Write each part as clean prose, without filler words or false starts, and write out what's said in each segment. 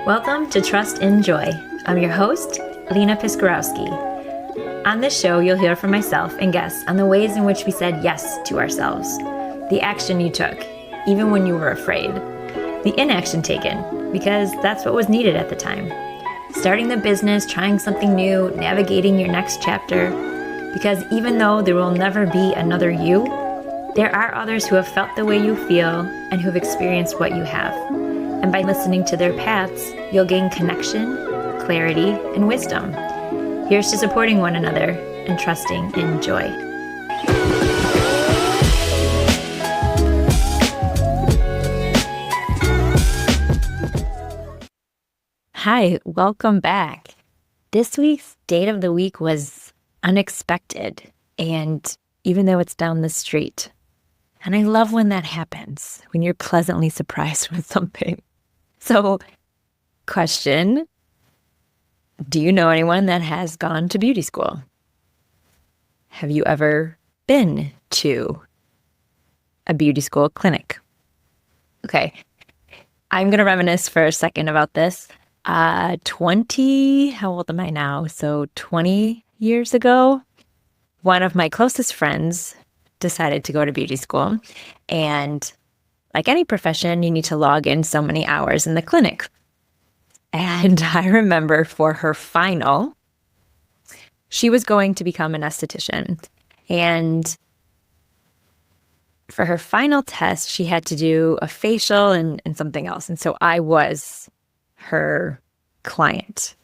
Welcome to Trust in Joy. I'm your host, Lena Piskorowski. On this show, you'll hear from myself and guests on the ways in which we said yes to ourselves, the action you took, even when you were afraid, the inaction taken, because that's what was needed at the time, starting the business, trying something new, navigating your next chapter, because even though there will never be another you, there are others who have felt the way you feel and who have experienced what you have. And by listening to their paths, you'll gain connection, clarity, and wisdom. Here's to supporting one another and trusting in joy. Hi, welcome back. This week's date of the week was unexpected, and even though it's down the street. And I love when that happens, when you're pleasantly surprised with something. So, question, do you know anyone that has gone to beauty school? Have you ever been to a beauty school clinic? Okay, I'm going to reminisce for a second about this. How old am I now? So 20 years ago, one of my closest friends decided to go to beauty school. And like any profession, you need to log in so many hours in the clinic. And I remember for her final, she was going to become an esthetician. And for her final test, she had to do a facial and something else. And so I was her client.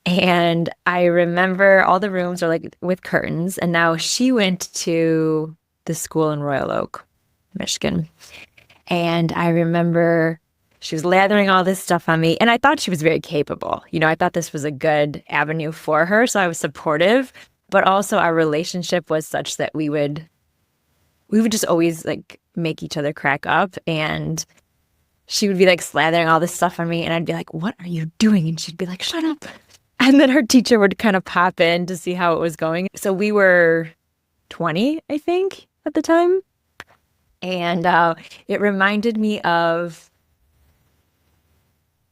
And I remember all the rooms are like with curtains. And now she went to the school in Royal Oak, Michigan. And I remember she was lathering all this stuff on me. And I thought she was very capable. You know, I thought this was a good avenue for her. So I was supportive. But also our relationship was such that we would just always like make each other crack up. And she would be like slathering all this stuff on me. And I'd be like, what are you doing? And she'd be like, shut up. And then her teacher would kind of pop in to see how it was going. So we were 20, I think, at the time. And it reminded me of,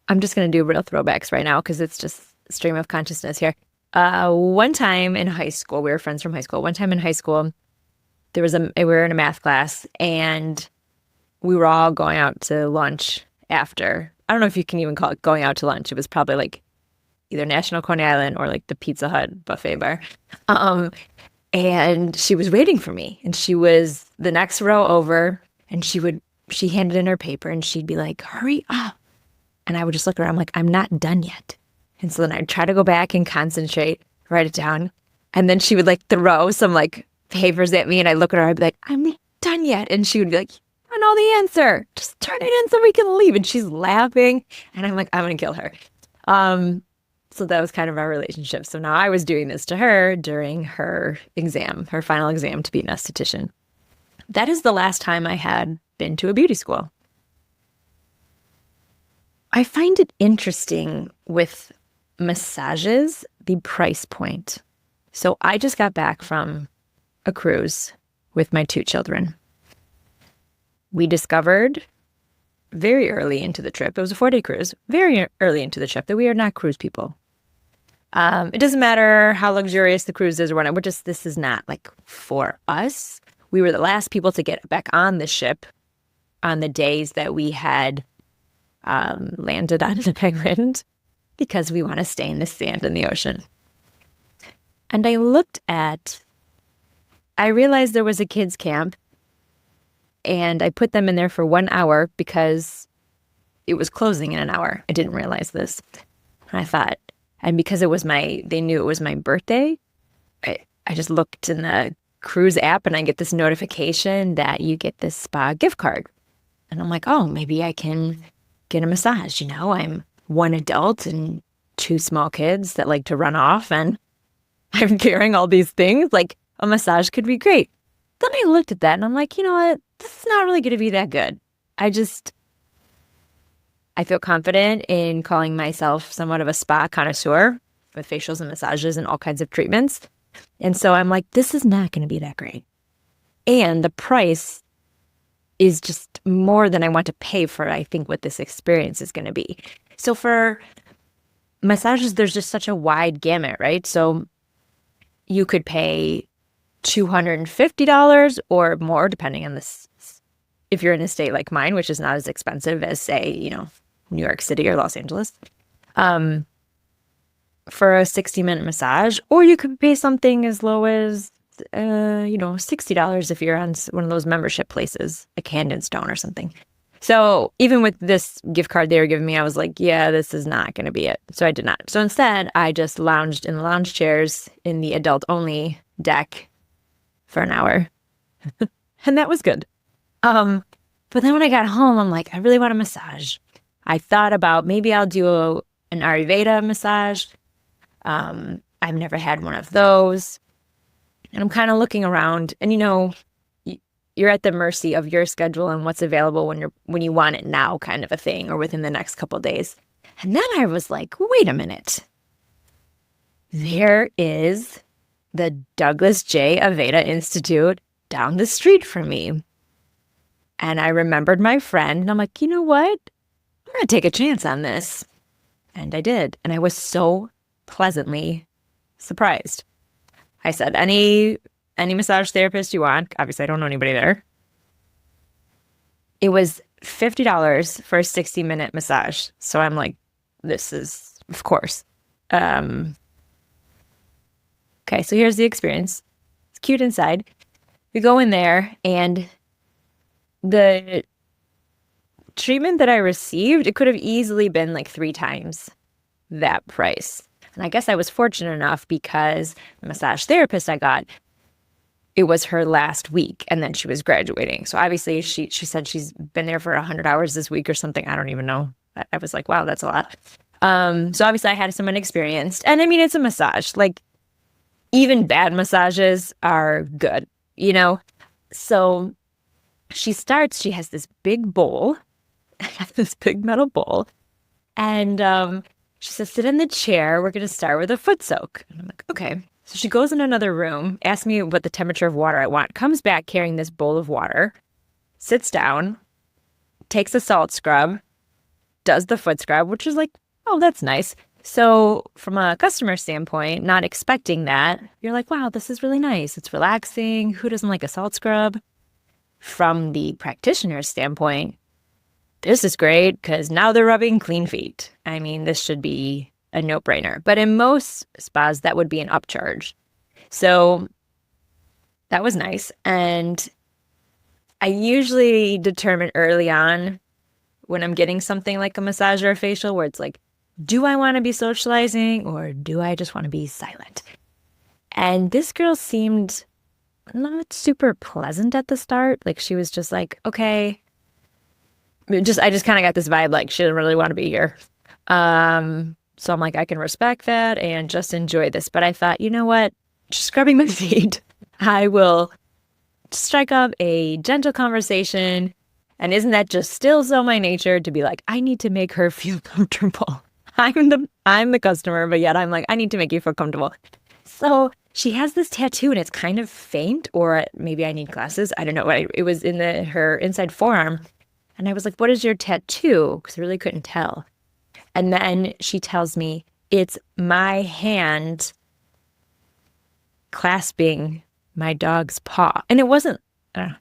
I'm just going to do real throwbacks right now because it's just stream of consciousness here. One time in high school, we were friends from high school. One time in high school, we were in a math class and we were all going out to lunch after. I don't know if you can even call it going out to lunch. It was probably like either National Coney Island or like the Pizza Hut buffet bar. And she was waiting for me, and she was the next row over, and she handed in her paper, and she'd be like, hurry up. And I would just look at her, I'm like, I'm not done yet. And so then I'd try to go back and concentrate, write it down. And then she would like throw some like papers at me, and I'd look at her, I'd be like, I'm not done yet. And she would be like, I know the answer. Just turn it in so we can leave. And she's laughing, and I'm like, I'm going to kill her. So that was kind of our relationship. So now I was doing this to her during her exam, her final exam to be an esthetician. That is the last time I had been to a beauty school. I find it interesting with massages, the price point. So I just got back from a cruise with my 2 children. We discovered very early into the trip, it was a 4-day cruise, very early into the trip, that we are not cruise people. It doesn't matter how luxurious the cruise is or whatever. This is not like for us. We were the last people to get back on the ship on the days that we had landed on the Penguin because we want to stay in the sand in the ocean. And I realized there was a kids camp, and I put them in there for 1 hour because it was closing in an hour. I didn't realize this. And I thought, and because they knew it was my birthday, I just looked in the cruise app and I get this notification that you get this spa gift card. And I'm like, oh, maybe I can get a massage. You know, I'm one adult and 2 small kids that like to run off, and I'm carrying all these things. Like a massage could be great. Then I looked at that and I'm like, you know what? This is not really going to be that good. I feel confident in calling myself somewhat of a spa connoisseur with facials and massages and all kinds of treatments. And so I'm like, this is not going to be that great. And the price is just more than I want to pay for, I think, what this experience is going to be. So for massages, there's just such a wide gamut, right? So you could pay $250 or more, depending on this. If you're in a state like mine, which is not as expensive as, say, New York City or Los Angeles, for a 60-minute massage, or you could pay something as low as, $60 if you're on one of those membership places, like Hand and Stone or something. So even with this gift card they were giving me, I was like, yeah, this is not going to be it. So I did not. So instead, I just lounged in the lounge chairs in the adult-only deck for an hour. And that was good. But then when I got home, I'm like, I really want a massage. I thought about maybe I'll do an Ayurveda massage. I've never had one of those. And I'm kind of looking around, and you're at the mercy of your schedule and what's available when you want it now, kind of a thing, or within the next couple of days. And then I was like, wait a minute. There is the Douglas J. Aveda Institute down the street from me. And I remembered my friend, and I'm like, you know what? I'm going to take a chance on this. And I did. And I was so pleasantly surprised. I said, any massage therapist you want. Obviously, I don't know anybody there. It was $50 for a 60-minute massage. So I'm like, this is, of course. Okay, so here's the experience. It's cute inside. We go in there, and the treatment that I received, it could have easily been like 3 times that price. And I guess I was fortunate enough because the massage therapist I got, it was her last week, and then she was graduating. So obviously she said she's been there for 100 hours this week or something. I don't even know. I was like, wow, that's a lot. So obviously I had someone experienced. And I mean, it's a massage. Like, even bad massages are good, So she has this big bowl, this big metal bowl, and she says, sit in the chair. We're going to start with a foot soak. And I'm like, okay. So she goes in another room, asks me what the temperature of water I want, comes back carrying this bowl of water, sits down, takes a salt scrub, does the foot scrub, which is like, oh, that's nice. So from a customer standpoint, not expecting that, you're like, wow, this is really nice. It's relaxing. Who doesn't like a salt scrub? From the practitioner's standpoint, this is great because now they're rubbing clean feet. I mean, this should be a no-brainer. But in most spas, that would be an upcharge. So that was nice. And I usually determine early on when I'm getting something like a massage or a facial where it's like, do I want to be socializing or do I just want to be silent? And this girl seemed not super pleasant at the start. Like, she was just like, okay. I just kind of got this vibe like she didn't really want to be here. So I'm like, I can respect that and just enjoy this. But I thought, you know what? Just scrubbing my feet. I will strike up a gentle conversation. And isn't that just still so my nature to be like, I need to make her feel comfortable. I'm the customer, but yet I'm like, I need to make you feel comfortable. So she has this tattoo, and it's kind of faint, or maybe I need glasses. I don't know. It was in her inside forearm. And I was like, what is your tattoo? Because I really couldn't tell. And then she tells me it's my hand clasping my dog's paw. And it wasn't, I'm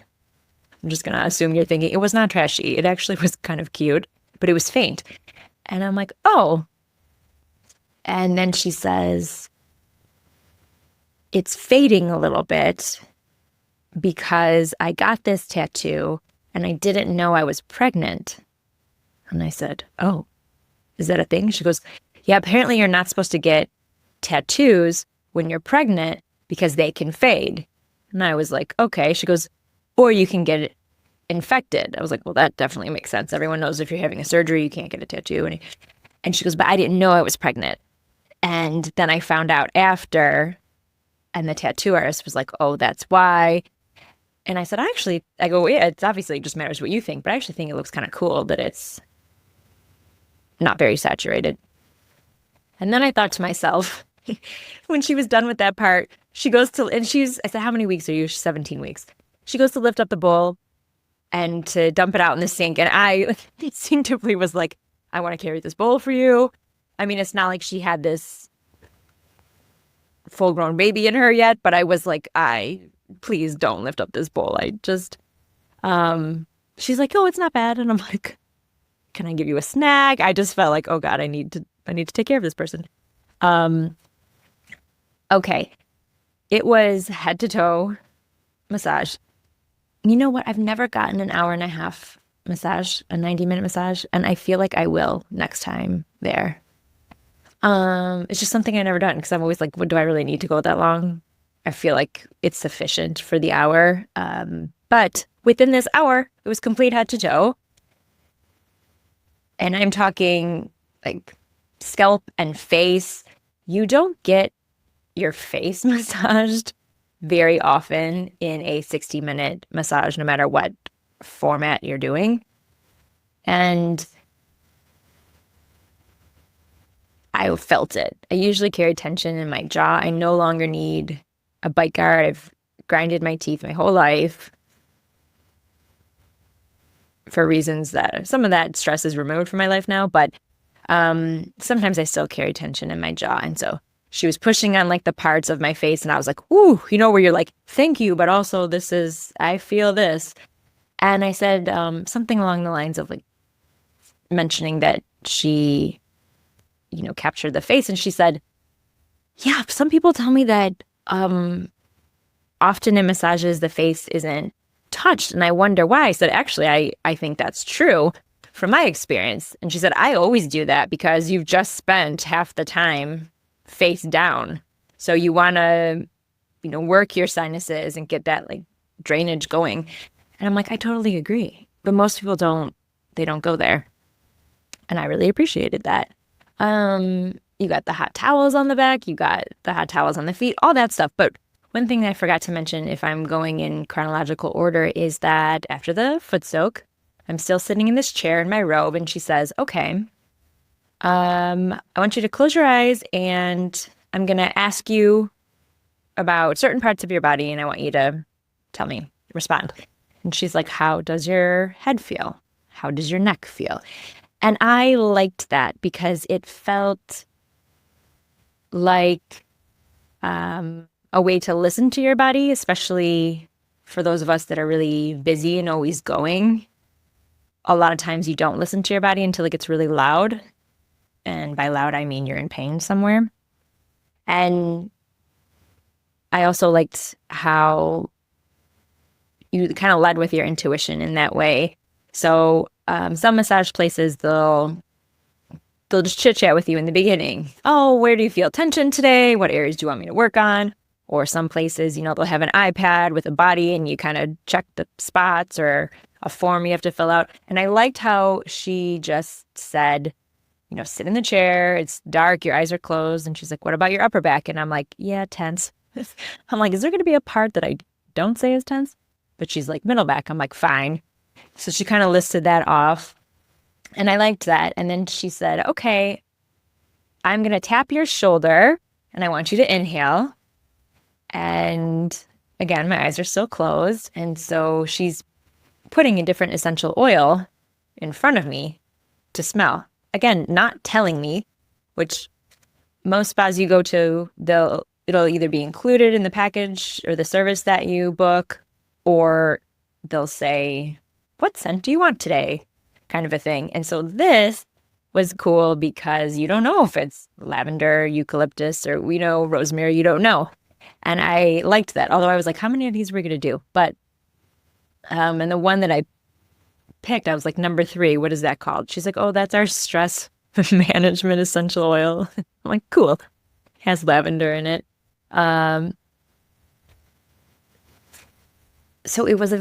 just going to assume you're thinking, it was not trashy. It actually was kind of cute, but it was faint. And I'm like, oh. And then she says, it's fading a little bit because I got this tattoo and I didn't know I was pregnant. And I said, oh, is that a thing? She goes, yeah, apparently you're not supposed to get tattoos when you're pregnant because they can fade. And I was like, okay. She goes, or you can get it infected. I was like, well, that definitely makes sense. Everyone knows if you're having a surgery, you can't get a tattoo. And she goes, but I didn't know I was pregnant. And then I found out after, and the tattoo artist was like, oh, that's why. And I said, I go, yeah, it's obviously it just matters what you think, but I actually think it looks kind of cool that it's not very saturated. And then I thought to myself, when she was done with that part, she goes to, and I said, how many weeks are you? She's 17 weeks. She goes to lift up the bowl, and to dump it out in the sink. And I instinctively was like, I want to carry this bowl for you. I mean, it's not like she had this full-grown baby in her yet, but I was like, please don't lift up this bowl. She's like, oh, it's not bad. And I'm like, can I give you a snack? I just felt like, oh God, I need to take care of this person. Okay. It was head to toe massage. You know what? I've never gotten an hour and a half massage, a 90-minute massage, and I feel like I will next time there. It's just something I've never done because I'm always like, what do I really need to go that long? I feel like it's sufficient for the hour. But within this hour, it was complete head to toe. And I'm talking like scalp and face. You don't get your face massaged very often in a 60-minute massage, no matter what format you're doing. And I felt it. I usually carry tension in my jaw. I no longer need a bite guard. I've grinded my teeth my whole life for reasons that some of that stress is removed from my life now, but sometimes I still carry tension in my jaw. And so she was pushing on like the parts of my face and I was like, ooh, where you're like, thank you, but also I feel this. And I said something along the lines of like mentioning that she, captured the face. And she said, yeah, some people tell me that often in massages, the face isn't touched. And I wonder why. I said, actually, I think that's true from my experience. And she said, I always do that because you've just spent half the time face down. So you want to, work your sinuses and get that like drainage going. And I'm like, I totally agree. But most people don't go there. And I really appreciated that. You got the hot towels on the back, you got the hot towels on the feet, all that stuff. But one thing that I forgot to mention, if I'm going in chronological order, is that after the foot soak, I'm still sitting in this chair in my robe, and she says, okay, I want you to close your eyes, and I'm going to ask you about certain parts of your body, and I want you to tell me, respond. And she's like, how does your head feel? How does your neck feel? And I liked that because it felt like a way to listen to your body, especially for those of us that are really busy and always going. A lot of times you don't listen to your body until it gets really loud. And by loud, I mean you're in pain somewhere. And I also liked how you kind of led with your intuition in that way. So some massage places, they'll just chit chat with you in the beginning. Oh, where do you feel tension today? What areas do you want me to work on? Or some places, they'll have an iPad with a body and you kind of check the spots or a form you have to fill out. And I liked how she just said, sit in the chair. It's dark. Your eyes are closed. And she's like, what about your upper back? And I'm like, yeah, tense. I'm like, is there going to be a part that I don't say is tense? But she's like, middle back. I'm like, fine. So she kind of listed that off. And I liked that. And then she said, okay, I'm going to tap your shoulder and I want you to inhale. And again, my eyes are still closed. And so she's putting a different essential oil in front of me to smell. Again, not telling me, which most spas you go to, it'll either be included in the package or the service that you book, or they'll say, what scent do you want today? Kind of a thing. And so this was cool because you don't know if it's lavender, eucalyptus, or rosemary, you don't know. And I liked that. Although I was like, how many of these are we going to do? But, and the one that I picked, I was like, number 3, what is that called? She's like, oh, that's our stress management essential oil. I'm like, cool. It has lavender in it. So it was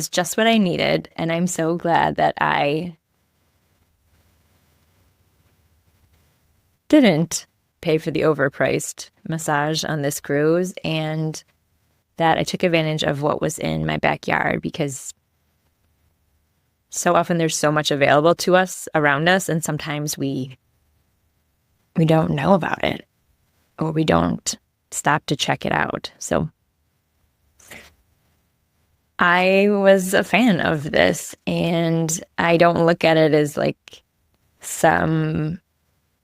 just what I needed. And I'm so glad that I didn't pay for the overpriced massage on this cruise, and that I took advantage of what was in my backyard, because so often there's so much available to us around us, and sometimes we don't know about it, or we don't stop to check it out. So I was a fan of this, and I don't look at it as like some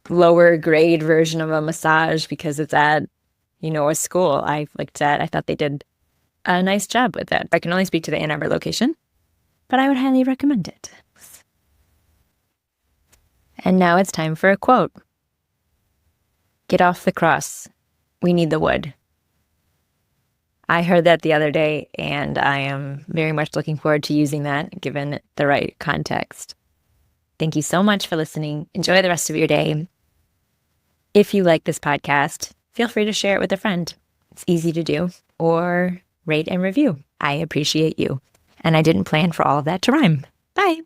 lower grade version of a massage because it's at, a school. I thought they did a nice job with that. I can only speak to the Ann Arbor location, but I would highly recommend it. And now it's time for a quote. Get off the cross. We need the wood. I heard that the other day, and I am very much looking forward to using that given the right context. Thank you so much for listening. Enjoy the rest of your day. If you like this podcast, feel free to share it with a friend. It's easy to do. Or rate and review. I appreciate you. And I didn't plan for all of that to rhyme. Bye.